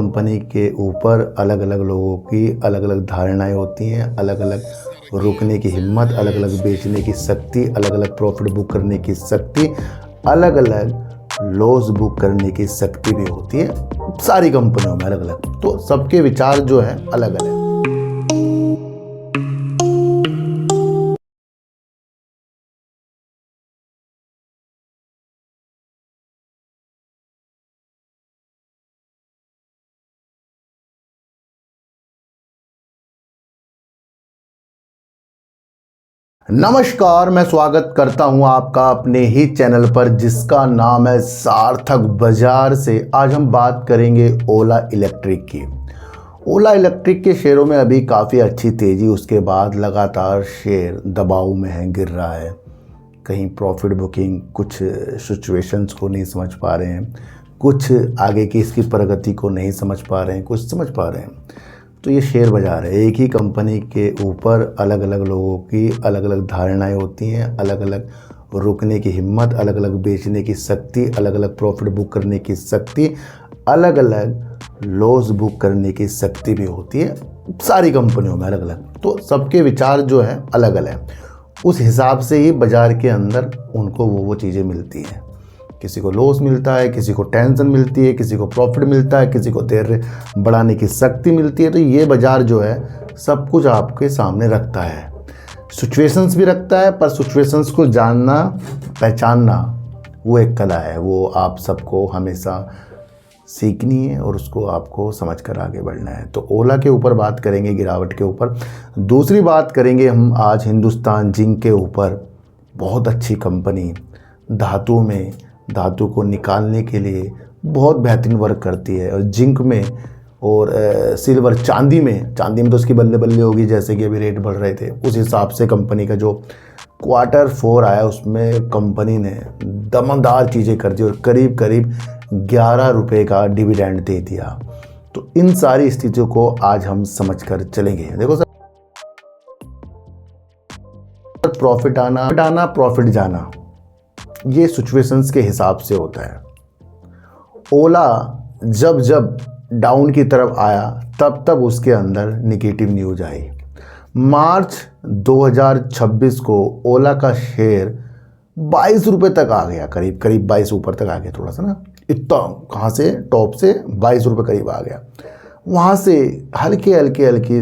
Company के ऊपर अलग अलग लोगों की अलग अलग धारणाएं होती हैं, अलग अलग रुकने की हिम्मत, अलग अलग बेचने की शक्ति, अलग अलग प्रॉफिट बुक करने की शक्ति, अलग अलग लॉस बुक करने की शक्ति भी होती है सारी कंपनियों में अलग अलग। तो सबके विचार जो है अलग अलग। नमस्कार, मैं स्वागत करता हूं आपका अपने ही चैनल पर जिसका नाम है सार्थक बाजार से। आज हम बात करेंगे ओला इलेक्ट्रिक की। ओला इलेक्ट्रिक के शेयरों में अभी काफ़ी अच्छी तेज़ी, उसके बाद लगातार शेयर दबाव में है, गिर रहा है। कहीं प्रॉफिट बुकिंग, कुछ सिचुएशंस को नहीं समझ पा रहे हैं, कुछ आगे की इसकी प्रगति को नहीं समझ पा रहे हैं, कुछ समझ पा रहे हैं। तो ये शेयर बाज़ार है। एक ही कंपनी के ऊपर अलग अलग लोगों की अलग अलग धारणाएं होती हैं, अलग अलग रुकने की हिम्मत, अलग अलग बेचने की शक्ति, अलग अलग प्रॉफिट बुक करने की शक्ति, अलग अलग लॉस बुक करने की शक्ति भी होती है सारी कंपनियों में अलग अलग। तो सबके विचार जो है अलग अलग, उस हिसाब से ही बाज़ार के अंदर उनको वो चीज़ें मिलती हैं। किसी को लॉस मिलता है, किसी को टेंशन मिलती है, किसी को प्रॉफिट मिलता है, किसी को धैर्य बढ़ाने की शक्ति मिलती है। तो ये बाज़ार जो है सब कुछ आपके सामने रखता है, सिचुएशंस भी रखता है, पर सिचुएशंस को जानना, पहचानना वो एक कला है। वो आप सबको हमेशा सीखनी है और उसको आपको समझकर आगे बढ़ना है। तो ओला के ऊपर बात करेंगे, गिरावट के ऊपर। दूसरी बात करेंगे हम आज हिंदुस्तान जिंक के ऊपर। बहुत अच्छी कंपनी, धातु में, धातु को निकालने के लिए बहुत बेहतरीन वर्क करती है। और जिंक में और सिल्वर, चांदी में तो उसकी बल्ले बल्ले होगी, जैसे कि अभी रेट बढ़ रहे थे उस हिसाब से कंपनी का जो Q4 आया उसमें कंपनी ने दमदार चीज़ें कर दी और करीब करीब 11 रुपये का डिविडेंड दे दिया। तो इन सारी स्थितियों को आज हम समझ कर चलेंगे। देखो सर, प्रॉफिट आना प्रॉफिट जाना, ये सिचुएशंस के हिसाब से होता है। ओला जब जब डाउन की तरफ आया तब तब उसके अंदर नेगेटिव न्यूज आई। मार्च 2026 को ओला का शेयर 22 रुपये तक आ गया, करीब करीब 22 ऊपर तक आ गया, थोड़ा सा ना, इतना कहाँ से टॉप से 22 रुपये करीब आ गया। वहाँ से हल्की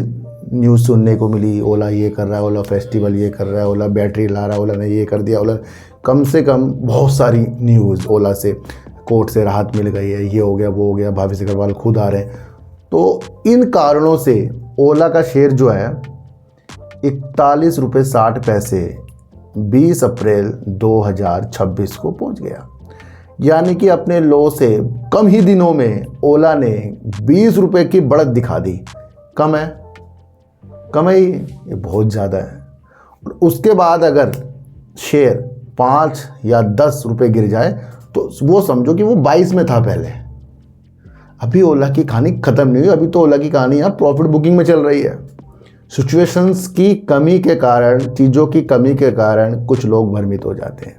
न्यूज़ सुनने को मिली, ओला ये कर रहा है, ओला फेस्टिवल ये कर रहा है, ओला बैटरी ला रहा है, ओला ने ये कर दिया, ओला कम से कम बहुत सारी न्यूज़। ओला से कोर्ट से राहत मिल गई है, ये हो गया, वो हो गया, भावेश अग्रवाल खुद आ रहे हैं। तो इन कारणों से ओला का शेयर जो है 41 रुपये 60 पैसे 20 अप्रैल 2026 को पहुंच गया। यानी कि अपने लो से कम ही दिनों में ओला ने 20 रुपये की बढ़त दिखा दी। कम है ये बहुत ज़्यादा है। और उसके बाद अगर शेयर 5 या 10 रुपये गिर जाए तो वो समझो कि वो 22 में था पहले। अभी ओला की कहानी ख़त्म नहीं हुई, अभी तो ओला की कहानी यहाँ प्रॉफिट बुकिंग में चल रही है। सिचुएशंस की कमी के कारण, चीज़ों की कमी के कारण कुछ लोग भ्रमित हो जाते हैं।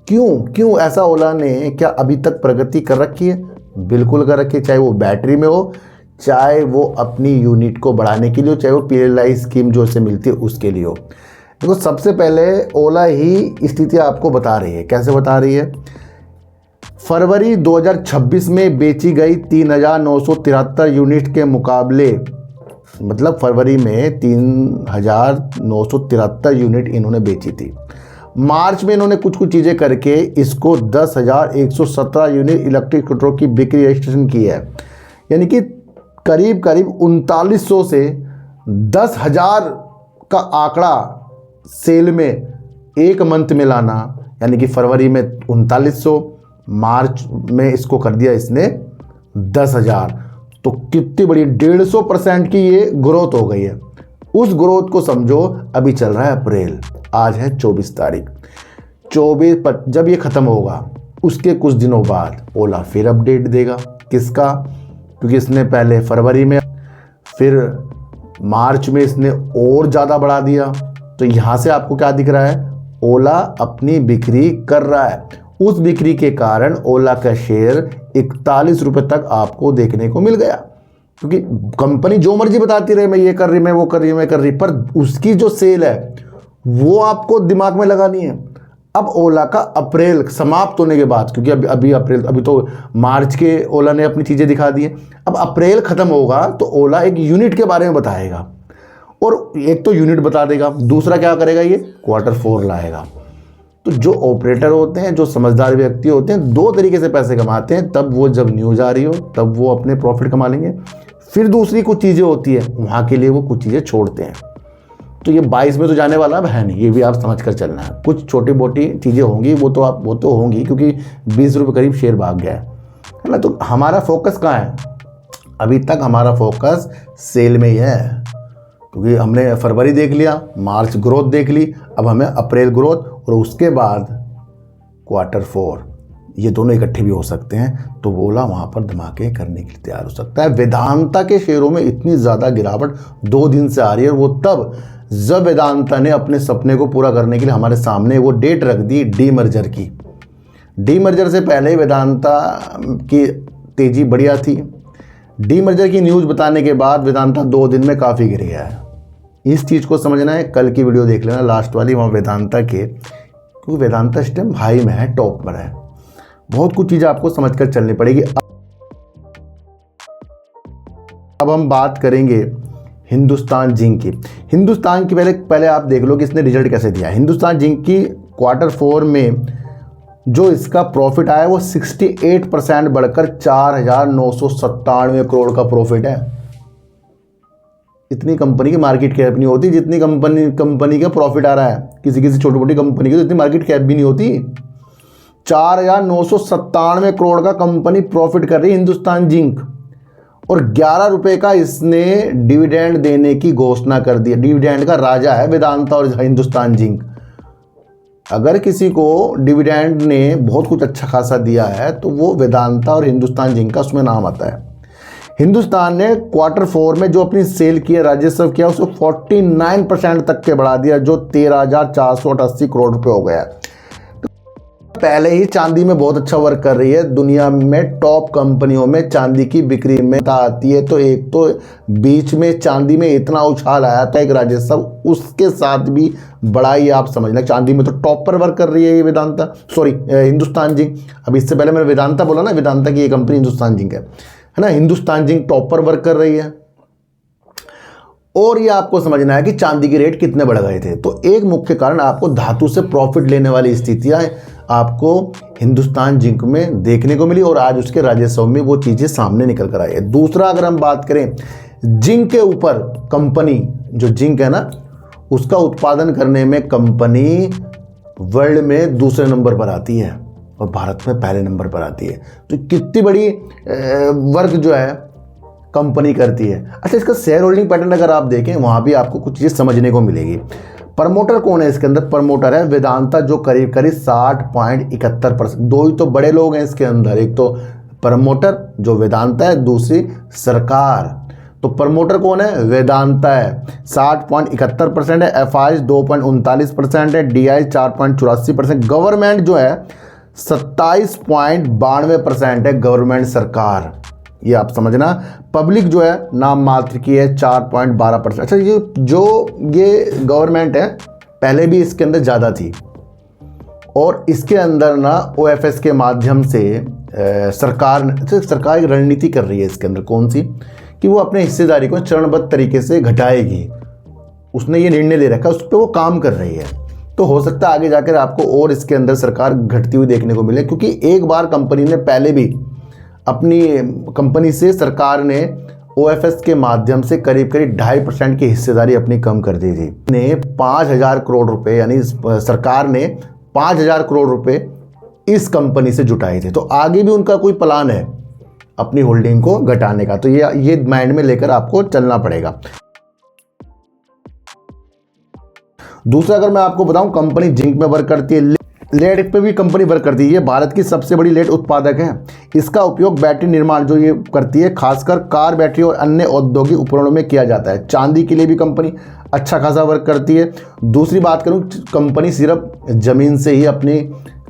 क्यों ऐसा ओला ने क्या अभी तक प्रगति कर रखी है? बिल्कुल कर रखी है, चाहे वो बैटरी में हो, चाहे वो अपनी यूनिट को बढ़ाने के लिए हो, चाहे वो PLI स्कीम जो से मिलती है उसके लिए हो। देखो, सबसे पहले ओला ही स्थिति आपको बता रही है। कैसे बता रही है? फरवरी 2026 में बेची गई 3973 यूनिट के मुकाबले, मतलब फरवरी में 3973 यूनिट इन्होंने बेची थी। मार्च में इन्होंने कुछ चीज़ें करके इसको 10,117 यूनिट इलेक्ट्रिक स्कूटरों की बिक्री रजिस्ट्रेशन की है। यानी कि करीब करीब 3900 से 10,000 का आंकड़ा सेल में एक मंथ में लाना। यानी कि फरवरी में 3900, मार्च में इसको कर दिया इसने 10,000। तो कितनी बड़ी 150% की ये ग्रोथ हो गई है। उस ग्रोथ को समझो। अभी चल रहा है अप्रैल, आज है 24 तारीख। 24 पर जब ये ख़त्म होगा उसके कुछ दिनों बाद ओला फिर अपडेट देगा। किसका? क्योंकि इसने पहले फरवरी में, फिर मार्च में इसने और ज़्यादा बढ़ा दिया। तो यहाँ से आपको क्या दिख रहा है? ओला अपनी बिक्री कर रहा है। उस बिक्री के कारण ओला का शेयर 41 रुपये तक आपको देखने को मिल गया। क्योंकि कंपनी जो मर्जी बताती रहे मैं ये कर रही, मैं वो कर रही, मैं कर रही, पर उसकी जो सेल है वो आपको दिमाग में लगानी है। अब ओला का अप्रैल समाप्त होने के बाद, क्योंकि अभी तो मार्च के ओला ने अपनी चीज़ें दिखा दी है, अब अप्रैल ख़त्म होगा तो ओला एक यूनिट के बारे में बताएगा, और एक तो यूनिट बता देगा, दूसरा क्या करेगा, ये Q4 लाएगा। तो जो ऑपरेटर होते हैं, जो समझदार व्यक्ति होते हैं, दो तरीके से पैसे कमाते हैं। तब वो जब न्यूज़ आ रही हो तब वो अपने प्रॉफिट कमा लेंगे, फिर दूसरी कुछ चीज़ें होती है वहाँ के लिए वो कुछ चीज़ें छोड़ते हैं। तो ये 22 में तो जाने वाला अब है नहीं, ये भी आप समझ कर चलना है। कुछ छोटी मोटी चीज़ें होंगी, वो तो होंगी, क्योंकि 20 रुपये करीब शेयर भाग गया है ना। तो हमारा फोकस कहाँ है? अभी तक हमारा फोकस सेल में ही है, क्योंकि हमने फरवरी देख लिया, मार्च ग्रोथ देख ली, अब हमें अप्रैल ग्रोथ और उसके बाद Q4, ये दोनों इकट्ठे भी हो सकते हैं। तो ओला वहाँ पर धमाके करने के लिए तैयार हो सकता है। वेदांता के शेयरों में इतनी ज़्यादा गिरावट 2 दिन से आ रही है, वो तब जब वेदांता ने अपने सपने को पूरा करने के लिए हमारे सामने वो डेट रख दी डीमर्जर की। डीमर्जर से पहले ही वेदांता की तेज़ी बढ़िया थी। डीमर्जर की न्यूज़ बताने के बाद वेदांता 2 दिन में काफ़ी गिर गया है। इस चीज़ को समझना है, कल की वीडियो देख लेना लास्ट वाली, वहाँ वेदांता के, क्योंकि वेदांता इस टाइम हाई में है, टॉप पर है। बहुत कुछ चीज़ें आपको समझ कर चलनी पड़ेगी। अब हम बात करेंगे हिंदुस्तान जिंक की। हिंदुस्तान की पहले आप देख लो कि इसने रिजल्ट कैसे दिया। हिंदुस्तान जिंक की Q4 में जो इसका प्रॉफिट आया वो 68% बढ़कर 4,997 करोड़ का प्रॉफिट है। इतनी कंपनी की मार्केट कैप नहीं होती जितनी कंपनी का प्रॉफिट आ रहा है। किसी छोटी मोटी कंपनी की तो इतनी मार्केट कैप भी नहीं होती। 4,997 करोड़ का कंपनी प्रॉफिट कर रही है हिंदुस्तान जिंक, और 11 रुपये का इसने डिविडेंड देने की घोषणा कर दी। डिविडेंड का राजा है वेदांता और हिंदुस्तान जिंक। अगर किसी को डिविडेंड ने बहुत कुछ अच्छा खासा दिया है तो वो वेदांता और हिंदुस्तान जिंक का उसमें नाम आता है। हिंदुस्तान ने Q4 में जो अपनी सेल की है, राजस्व किया, उसको 49% तक के बढ़ा दिया, जो 13,488 करोड़ रुपए हो गया। तो पहले ही चांदी में बहुत अच्छा वर्क कर रही है। दुनिया में टॉप कंपनियों में चांदी की बिक्री में आती है। तो एक तो बीच में चांदी में इतना उछाल आया था एक राजस्व, उसके साथ भी बढ़ाई आप समझना। चांदी में तो टॉप पर वर्क कर रही है ये वेदांता, हिंदुस्तान जिंक। अब इससे पहले मैंने वेदांता बोला ना, वेदांता की ये कंपनी हिंदुस्तान जिंक है ना। हिंदुस्तान जिंक टॉप पर वर्क कर रही है। और ये आपको समझना है कि चांदी के रेट कितने बढ़ गए थे। तो एक मुख्य कारण आपको धातु से प्रॉफिट लेने वाली स्थितियां आपको हिंदुस्तान जिंक में देखने को मिली, और आज उसके राजस्व में वो चीज़ें सामने निकल कर आई है। दूसरा, अगर हम बात करें जिंक के ऊपर, कंपनी जो जिंक है ना, उसका उत्पादन करने में कंपनी वर्ल्ड में दूसरे नंबर पर आती है और भारत में पहले नंबर पर आती है। तो कितनी बड़ी वर्क जो है कंपनी करती है। अच्छा, इसका शेयर होल्डिंग पैटर्न अगर आप देखें, वहाँ भी आपको कुछ चीज़ समझने को मिलेगी। प्रमोटर कौन है इसके अंदर? प्रमोटर है वेदांता, जो करीब 60.71%। दो ही तो बड़े लोग हैं इसके अंदर, एक तो प्रमोटर जो वेदांता है, दूसरी सरकार। तो प्रमोटर कौन है? वेदांता है, 60.71% है। एफआई 2.39% है। डीआई 4.84%। गवर्नमेंट जो है 27.92% है, गवर्नमेंट सरकार, ये आप समझना। पब्लिक जो है नाम मात्र की है, 4.12%। अच्छा, ये गवर्नमेंट है, पहले भी इसके अंदर ज़्यादा थी, और इसके अंदर ना ओएफएस के माध्यम से सरकार एक रणनीति कर रही है इसके अंदर। कौन सी? कि वो अपने हिस्सेदारी को चरणबद्ध तरीके से घटाएगी। उसने ये निर्णय ले रखा है, उस पर वो काम कर रही है। तो हो सकता है आगे जाकर आपको और इसके अंदर सरकार घटती हुई देखने को मिले, क्योंकि एक बार कंपनी ने पहले भी अपनी कंपनी से सरकार ने ओएफएस के माध्यम से करीब 2.5% की हिस्सेदारी अपनी कम कर दी थी। ने 5,000 करोड़ रुपए, यानी सरकार ने 5,000 करोड़ रुपए इस कंपनी से जुटाए थे। तो आगे भी उनका कोई प्लान है अपनी होल्डिंग को घटाने का। तो ये माइंड में लेकर आपको चलना पड़ेगा। दूसरा, अगर मैं आपको बताऊं, कंपनी जिंक में वर्क करती है, लेड पे भी कंपनी वर्क करती है। ये भारत की सबसे बड़ी लेड उत्पादक है। इसका उपयोग बैटरी निर्माण जो ये करती है, खासकर कार बैटरी और अन्य औद्योगिक उपकरणों में किया जाता है। चांदी के लिए भी कंपनी अच्छा खासा वर्क करती है। दूसरी बात करूं, कंपनी सिर्फ जमीन से ही अपनी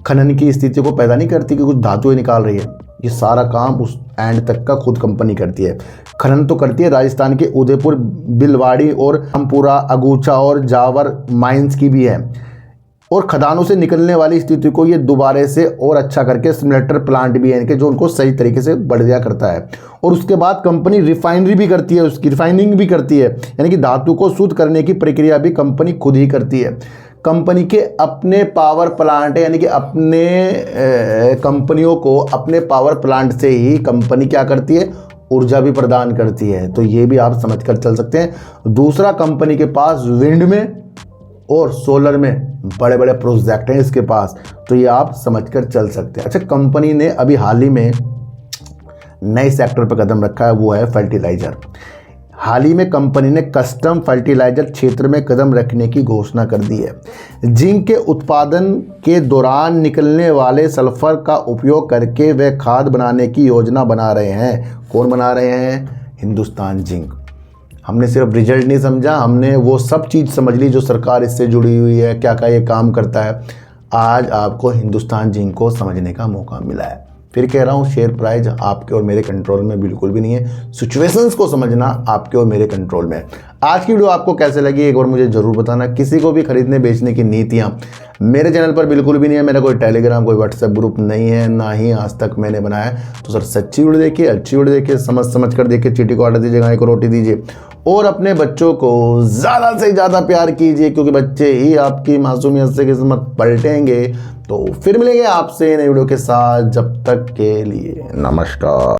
खनन की स्थिति को पैदा नहीं करती कि कुछ धातुएं निकाल रही है। ये सारा काम उस एंड तक का खुद कंपनी करती है। खनन तो करती है राजस्थान के उदयपुर, बिलवाड़ी और रामपुरा, अगूचा और जावर माइंस की भी है। और खदानों से निकलने वाली स्थिति को ये दोबारा से और अच्छा करके सिमुलेटर प्लांट भी है इनके, जो उनको सही तरीके से बढ़िया करता है। और उसके बाद कंपनी रिफाइनरी भी करती है, उसकी रिफाइनिंग भी करती है, यानी कि धातु को शुद्ध करने की प्रक्रिया भी कंपनी खुद ही करती है। कंपनी के अपने पावर प्लांट है, यानी कि अपने कंपनियों को अपने पावर प्लांट से ही कंपनी क्या करती है, ऊर्जा भी प्रदान करती है। तो ये भी आप समझ कर चल सकते हैं। दूसरा, कंपनी के पास विंड में और सोलर में बड़े बड़े प्रोजेक्ट हैं इसके पास, तो ये आप समझकर चल सकते हैं। अच्छा, कंपनी ने अभी हाल ही में नए सेक्टर पर कदम रखा है, वो है फर्टिलाइजर। हाल ही में कंपनी ने कस्टम फर्टिलाइजर क्षेत्र में कदम रखने की घोषणा कर दी है। जिंक के उत्पादन के दौरान निकलने वाले सल्फर का उपयोग करके वे खाद बनाने की योजना बना रहे हैं। कौन बना रहे हैं? हिंदुस्तान जिंक। हमने सिर्फ रिजल्ट नहीं समझा, हमने वो सब चीज़ समझ ली जो सरकार इससे जुड़ी हुई है, क्या क्या ये काम करता है। आज आपको हिंदुस्तान जिंक को समझने का मौका मिला है। फिर कह रहा हूँ, शेयर प्राइस आपके और मेरे कंट्रोल में बिल्कुल भी नहीं है। सिचुएशंस को समझना आपके और मेरे कंट्रोल में है। आज की वीडियो आपको कैसे लगी एक बार मुझे ज़रूर बताना। किसी को भी खरीदने बेचने की नीतियाँ मेरे चैनल पर बिल्कुल भी नहीं है। मेरा कोई टेलीग्राम, कोई व्हाट्सएप ग्रुप नहीं है, ना ही आज तक मैंने बनाया। तो सर सच्ची वीडियो देखिए, अच्छी वीडियो देखिए, समझ कर देखिए, चीटी को आटा दीजिए, गाय को रोटी दीजिए और अपने बच्चों को ज़्यादा से ज़्यादा प्यार कीजिए, क्योंकि बच्चे ही आपकी मासूमियत से किस्मत पलटेंगे। तो फिर मिलेंगे आपसे नई वीडियो के साथ, जब तक के लिए नमस्कार।